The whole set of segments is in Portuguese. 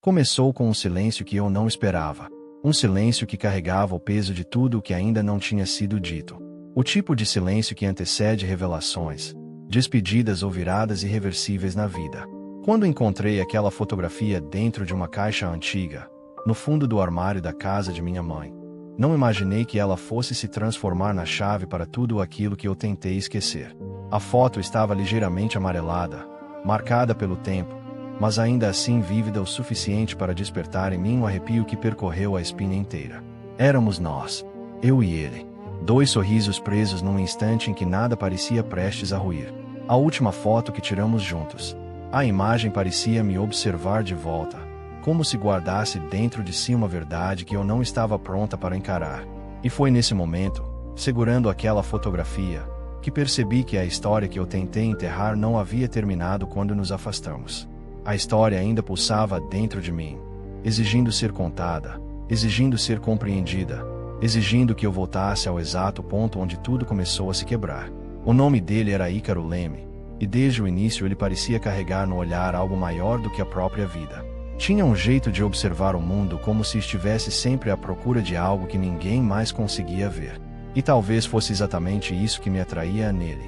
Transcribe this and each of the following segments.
Começou com um silêncio que eu não esperava. Um silêncio que carregava o peso de tudo o que ainda não tinha sido dito. O tipo de silêncio que antecede revelações, despedidas ou viradas irreversíveis na vida. Quando encontrei aquela fotografia dentro de uma caixa antiga, no fundo do armário da casa de minha mãe, não imaginei que ela fosse se transformar na chave para tudo aquilo que eu tentei esquecer. A foto estava ligeiramente amarelada, marcada pelo tempo, mas ainda assim vívida o suficiente para despertar em mim um arrepio que percorreu a espinha inteira. Éramos nós, eu e ele. Dois sorrisos presos num instante em que nada parecia prestes a ruir. A última foto que tiramos juntos. A imagem parecia me observar de volta, como se guardasse dentro de si uma verdade que eu não estava pronta para encarar. E foi nesse momento, segurando aquela fotografia, que percebi que a história que eu tentei enterrar não havia terminado quando nos afastamos. A história ainda pulsava dentro de mim, exigindo ser contada, exigindo ser compreendida, exigindo que eu voltasse ao exato ponto onde tudo começou a se quebrar. O nome dele era Ícaro Leme, e desde o início ele parecia carregar no olhar algo maior do que a própria vida. Tinha um jeito de observar o mundo como se estivesse sempre à procura de algo que ninguém mais conseguia ver. E talvez fosse exatamente isso que me atraía nele.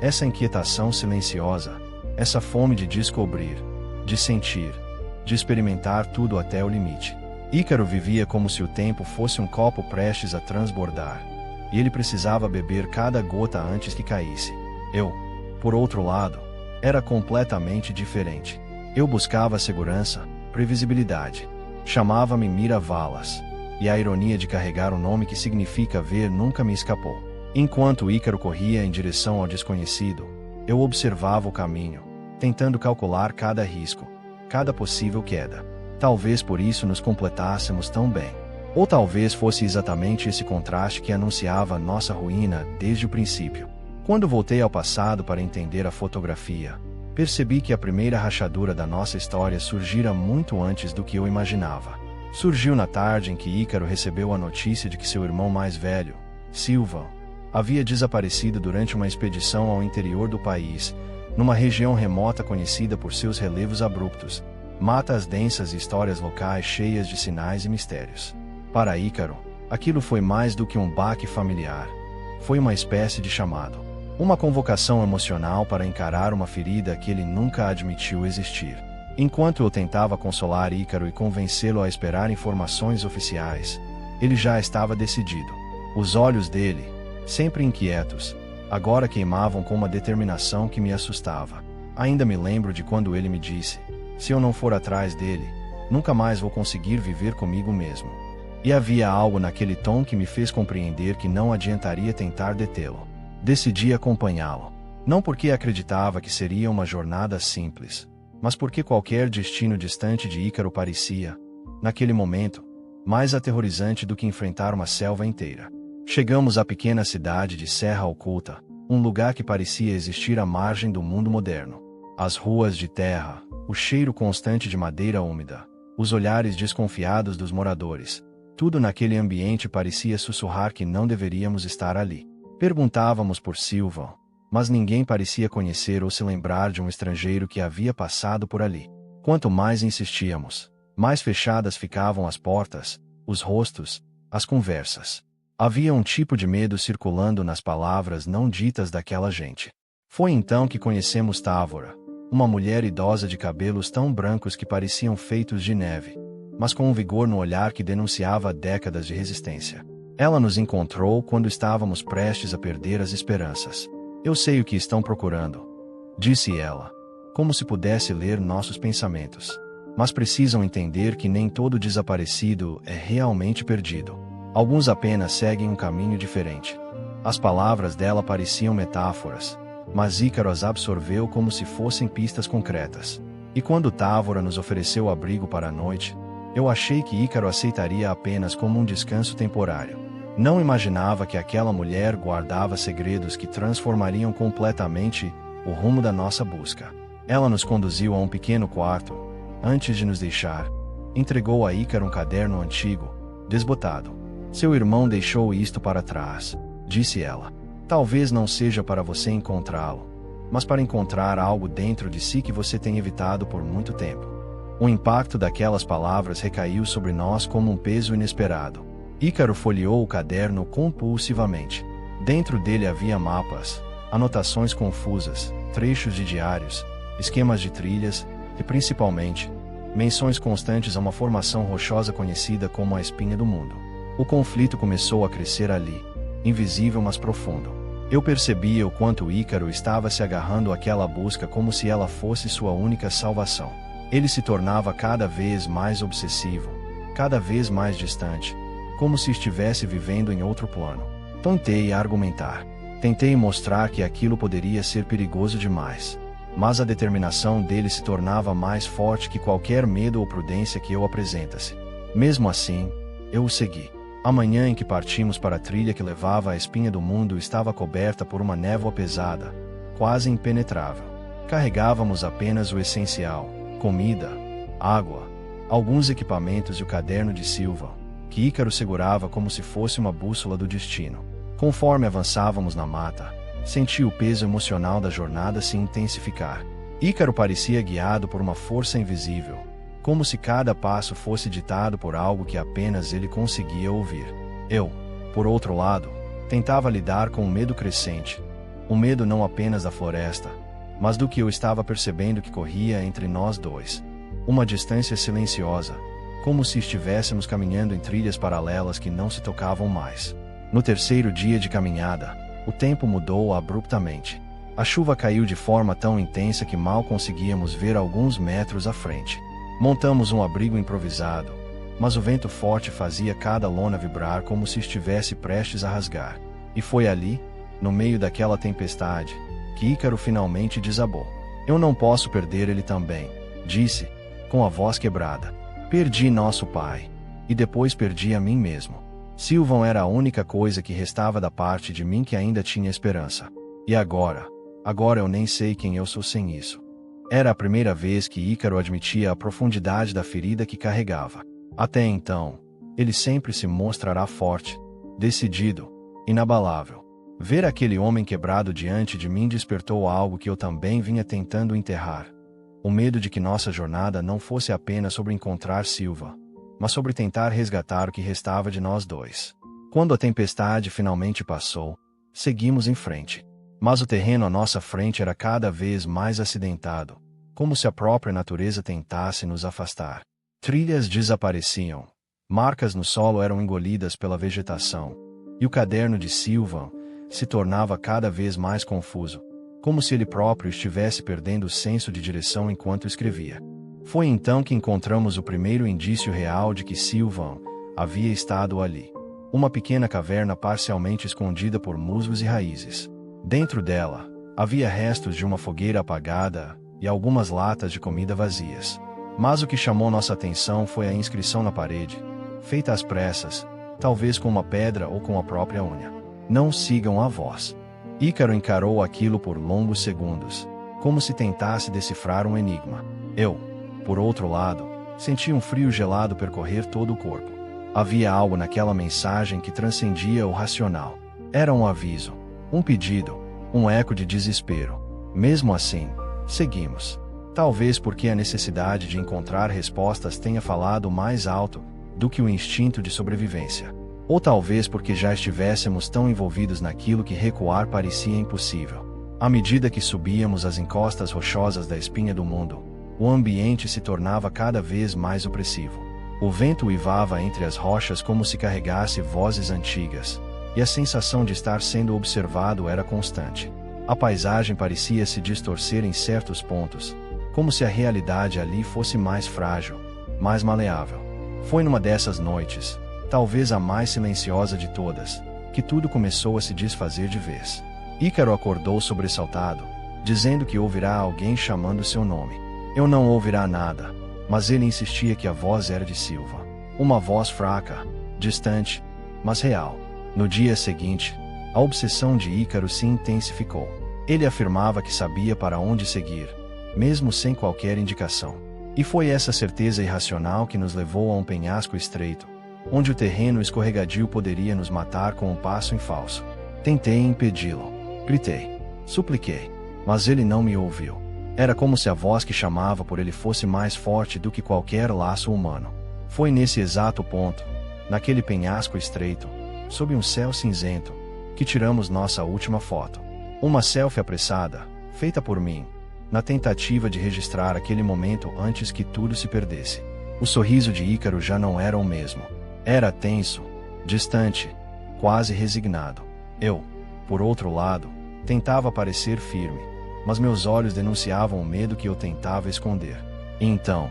Essa inquietação silenciosa, essa fome de descobrir, de sentir, de experimentar tudo até o limite. Ícaro vivia como se o tempo fosse um copo prestes a transbordar, e ele precisava beber cada gota antes que caísse. Eu, por outro lado, era completamente diferente. Eu buscava segurança, previsibilidade. Chamava-me Mira Valas, e a ironia de carregar um nome que significa ver nunca me escapou. Enquanto Ícaro corria em direção ao desconhecido, eu observava o caminho, tentando calcular cada risco, cada possível queda. Talvez por isso nos completássemos tão bem. Ou talvez fosse exatamente esse contraste que anunciava nossa ruína desde o princípio. Quando voltei ao passado para entender a fotografia, percebi que a primeira rachadura da nossa história surgira muito antes do que eu imaginava. Surgiu na tarde em que Ícaro recebeu a notícia de que seu irmão mais velho, Silva, havia desaparecido durante uma expedição ao interior do país, numa região remota conhecida por seus relevos abruptos, matas densas e histórias locais cheias de sinais e mistérios. Para Ícaro, aquilo foi mais do que um baque familiar. Foi uma espécie de chamado. Uma convocação emocional para encarar uma ferida que ele nunca admitiu existir. Enquanto eu tentava consolar Ícaro e convencê-lo a esperar informações oficiais, ele já estava decidido. Os olhos dele, sempre inquietos, agora queimavam com uma determinação que me assustava. Ainda me lembro de quando ele me disse: se eu não for atrás dele, nunca mais vou conseguir viver comigo mesmo. E havia algo naquele tom que me fez compreender que não adiantaria tentar detê-lo. Decidi acompanhá-lo. Não porque acreditava que seria uma jornada simples, mas porque qualquer destino distante de Ícaro parecia, naquele momento, mais aterrorizante do que enfrentar uma selva inteira. Chegamos à pequena cidade de Serra Oculta, um lugar que parecia existir à margem do mundo moderno. As ruas de terra, o cheiro constante de madeira úmida, os olhares desconfiados dos moradores, tudo naquele ambiente parecia sussurrar que não deveríamos estar ali. Perguntávamos por Silva, mas ninguém parecia conhecer ou se lembrar de um estrangeiro que havia passado por ali. Quanto mais insistíamos, mais fechadas ficavam as portas, os rostos, as conversas. Havia um tipo de medo circulando nas palavras não ditas daquela gente. Foi então que conhecemos Távora, uma mulher idosa de cabelos tão brancos que pareciam feitos de neve, mas com um vigor no olhar que denunciava décadas de resistência. Ela nos encontrou quando estávamos prestes a perder as esperanças. Eu sei o que estão procurando, disse ela, como se pudesse ler nossos pensamentos. Mas precisam entender que nem todo desaparecido é realmente perdido. Alguns apenas seguem um caminho diferente. As palavras dela pareciam metáforas, mas Ícaro as absorveu como se fossem pistas concretas. E quando Távora nos ofereceu abrigo para a noite, eu achei que Ícaro aceitaria apenas como um descanso temporário. Não imaginava que aquela mulher guardava segredos que transformariam completamente o rumo da nossa busca. Ela nos conduziu a um pequeno quarto. Antes de nos deixar, entregou a Ícaro um caderno antigo, desbotado. Seu irmão deixou isto para trás, disse ela. Talvez não seja para você encontrá-lo, mas para encontrar algo dentro de si que você tem evitado por muito tempo. O impacto daquelas palavras recaiu sobre nós como um peso inesperado. Ícaro folheou o caderno compulsivamente. Dentro dele havia mapas, anotações confusas, trechos de diários, esquemas de trilhas e, principalmente, menções constantes a uma formação rochosa conhecida como a Espinha do Mundo. O conflito começou a crescer ali, invisível mas profundo. Eu percebia o quanto Ícaro estava se agarrando àquela busca como se ela fosse sua única salvação. Ele se tornava cada vez mais obsessivo, cada vez mais distante, como se estivesse vivendo em outro plano. Tentei argumentar. Tentei mostrar que aquilo poderia ser perigoso demais. Mas a determinação dele se tornava mais forte que qualquer medo ou prudência que eu apresentasse. Mesmo assim, eu o segui. A manhã em que partimos para a trilha que levava à Espinha do Mundo estava coberta por uma névoa pesada, quase impenetrável. Carregávamos apenas o essencial: comida, água, alguns equipamentos e o caderno de Silva, que Ícaro segurava como se fosse uma bússola do destino. Conforme avançávamos na mata, senti o peso emocional da jornada se intensificar. Ícaro parecia guiado por uma força invisível, como se cada passo fosse ditado por algo que apenas ele conseguia ouvir. Eu, por outro lado, tentava lidar com o medo crescente. O medo não apenas da floresta, mas do que eu estava percebendo que corria entre nós dois. Uma distância silenciosa, como se estivéssemos caminhando em trilhas paralelas que não se tocavam mais. No terceiro dia de caminhada, o tempo mudou abruptamente. A chuva caiu de forma tão intensa que mal conseguíamos ver alguns metros à frente. Montamos um abrigo improvisado, mas o vento forte fazia cada lona vibrar como se estivesse prestes a rasgar. E foi ali, no meio daquela tempestade, que Ícaro finalmente desabou. Eu não posso perder ele também, disse, com a voz quebrada. Perdi nosso pai. E depois perdi a mim mesmo. Silvan era a única coisa que restava da parte de mim que ainda tinha esperança. E agora eu nem sei quem eu sou sem isso. Era a primeira vez que Ícaro admitia a profundidade da ferida que carregava. Até então, ele sempre se mostrará forte, decidido, inabalável. Ver aquele homem quebrado diante de mim despertou algo que eu também vinha tentando enterrar. O medo de que nossa jornada não fosse apenas sobre encontrar Silva, mas sobre tentar resgatar o que restava de nós dois. Quando a tempestade finalmente passou, seguimos em frente. Mas o terreno à nossa frente era cada vez mais acidentado, como se a própria natureza tentasse nos afastar. Trilhas desapareciam, marcas no solo eram engolidas pela vegetação, e o caderno de Silvan se tornava cada vez mais confuso, como se ele próprio estivesse perdendo o senso de direção enquanto escrevia. Foi então que encontramos o primeiro indício real de que Silvan havia estado ali. Uma pequena caverna parcialmente escondida por musgos e raízes. Dentro dela, havia restos de uma fogueira apagada e algumas latas de comida vazias. Mas o que chamou nossa atenção foi a inscrição na parede, feita às pressas, talvez com uma pedra ou com a própria unha. Não sigam a voz. Ícaro encarou aquilo por longos segundos, como se tentasse decifrar um enigma. Eu, por outro lado, senti um frio gelado percorrer todo o corpo. Havia algo naquela mensagem que transcendia o racional. Era um aviso, um pedido, um eco de desespero. Mesmo assim, seguimos. Talvez porque a necessidade de encontrar respostas tenha falado mais alto do que o instinto de sobrevivência. Ou talvez porque já estivéssemos tão envolvidos naquilo que recuar parecia impossível. À medida que subíamos as encostas rochosas da Espinha do Mundo, o ambiente se tornava cada vez mais opressivo. O vento uivava entre as rochas como se carregasse vozes antigas, e a sensação de estar sendo observado era constante. A paisagem parecia se distorcer em certos pontos, como se a realidade ali fosse mais frágil, mais maleável. Foi numa dessas noites, talvez a mais silenciosa de todas, que tudo começou a se desfazer de vez. Ícaro acordou sobressaltado, dizendo que ouvirá alguém chamando seu nome. Eu não ouvirá nada, mas ele insistia que a voz era de Silva. Uma voz fraca, distante, mas real. No dia seguinte, a obsessão de Ícaro se intensificou. Ele afirmava que sabia para onde seguir, mesmo sem qualquer indicação. E foi essa certeza irracional que nos levou a um penhasco estreito, onde o terreno escorregadio poderia nos matar com um passo em falso. Tentei impedi-lo. Gritei. Supliquei. Mas ele não me ouviu. Era como se a voz que chamava por ele fosse mais forte do que qualquer laço humano. Foi nesse exato ponto, naquele penhasco estreito, sob um céu cinzento, que tiramos nossa última foto. Uma selfie apressada, feita por mim, na tentativa de registrar aquele momento antes que tudo se perdesse. O sorriso de Ícaro já não era o mesmo. Era tenso, distante, quase resignado. Eu, por outro lado, tentava parecer firme, mas meus olhos denunciavam o medo que eu tentava esconder. E então,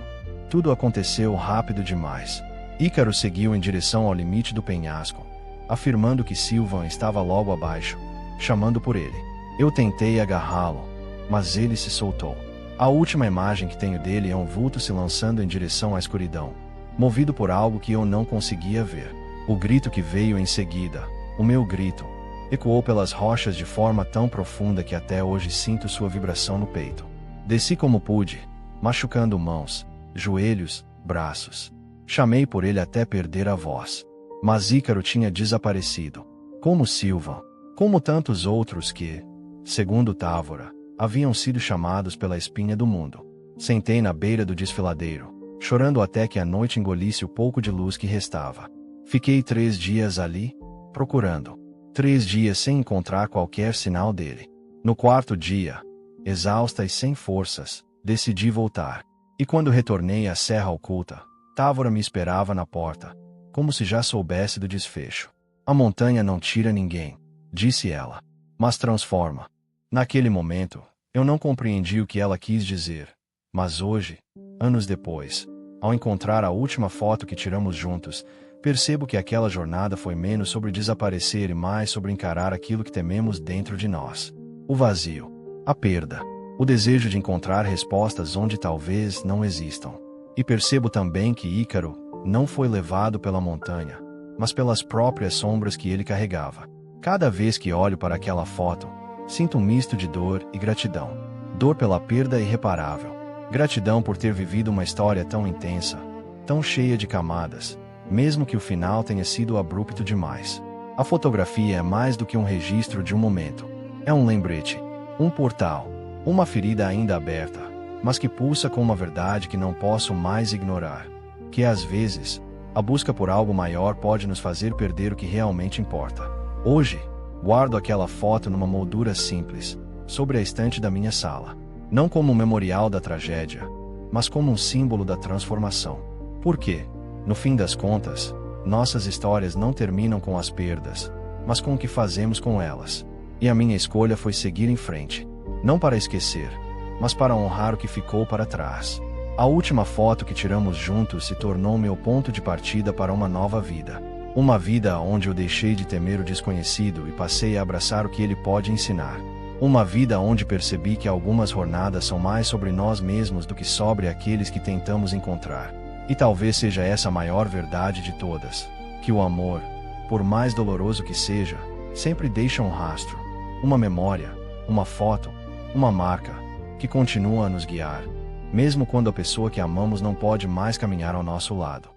tudo aconteceu rápido demais. Ícaro seguiu em direção ao limite do penhasco, afirmando que Silvan estava logo abaixo, chamando por ele. Eu tentei agarrá-lo, mas ele se soltou. A última imagem que tenho dele é um vulto se lançando em direção à escuridão, movido por algo que eu não conseguia ver. O grito que veio em seguida, o meu grito, ecoou pelas rochas de forma tão profunda que até hoje sinto sua vibração no peito. Desci como pude, machucando mãos, joelhos, braços. Chamei por ele até perder a voz. Mas Ícaro tinha desaparecido. Como Silvan, como tantos outros que, segundo Távora, haviam sido chamados pela espinha do mundo. Sentei na beira do desfiladeiro, chorando até que a noite engolisse o pouco de luz que restava. Fiquei 3 dias ali, procurando. 3 dias sem encontrar qualquer sinal dele. No 4º dia, exausta e sem forças, decidi voltar. E quando retornei à Serra Oculta, Távora me esperava na porta, como se já soubesse do desfecho. A montanha não tira ninguém, disse ela, mas transforma. Naquele momento, eu não compreendi o que ela quis dizer, mas hoje, anos depois, ao encontrar a última foto que tiramos juntos, percebo que aquela jornada foi menos sobre desaparecer e mais sobre encarar aquilo que tememos dentro de nós. O vazio, a perda, o desejo de encontrar respostas onde talvez não existam. E percebo também que Ícaro não foi levado pela montanha, mas pelas próprias sombras que ele carregava. Cada vez que olho para aquela foto, sinto um misto de dor e gratidão. Dor pela perda irreparável. Gratidão por ter vivido uma história tão intensa, tão cheia de camadas, mesmo que o final tenha sido abrupto demais. A fotografia é mais do que um registro de um momento. É um lembrete, um portal, uma ferida ainda aberta, mas que pulsa com uma verdade que não posso mais ignorar. Que às vezes, a busca por algo maior pode nos fazer perder o que realmente importa. Hoje, guardo aquela foto numa moldura simples, sobre a estante da minha sala. Não como um memorial da tragédia, mas como um símbolo da transformação. Porque, no fim das contas, nossas histórias não terminam com as perdas, mas com o que fazemos com elas. E a minha escolha foi seguir em frente. Não para esquecer, mas para honrar o que ficou para trás. A última foto que tiramos juntos se tornou meu ponto de partida para uma nova vida. Uma vida onde eu deixei de temer o desconhecido e passei a abraçar o que ele pode ensinar. Uma vida onde percebi que algumas jornadas são mais sobre nós mesmos do que sobre aqueles que tentamos encontrar. E talvez seja essa a maior verdade de todas, que o amor, por mais doloroso que seja, sempre deixa um rastro, uma memória, uma foto, uma marca, que continua a nos guiar, mesmo quando a pessoa que amamos não pode mais caminhar ao nosso lado.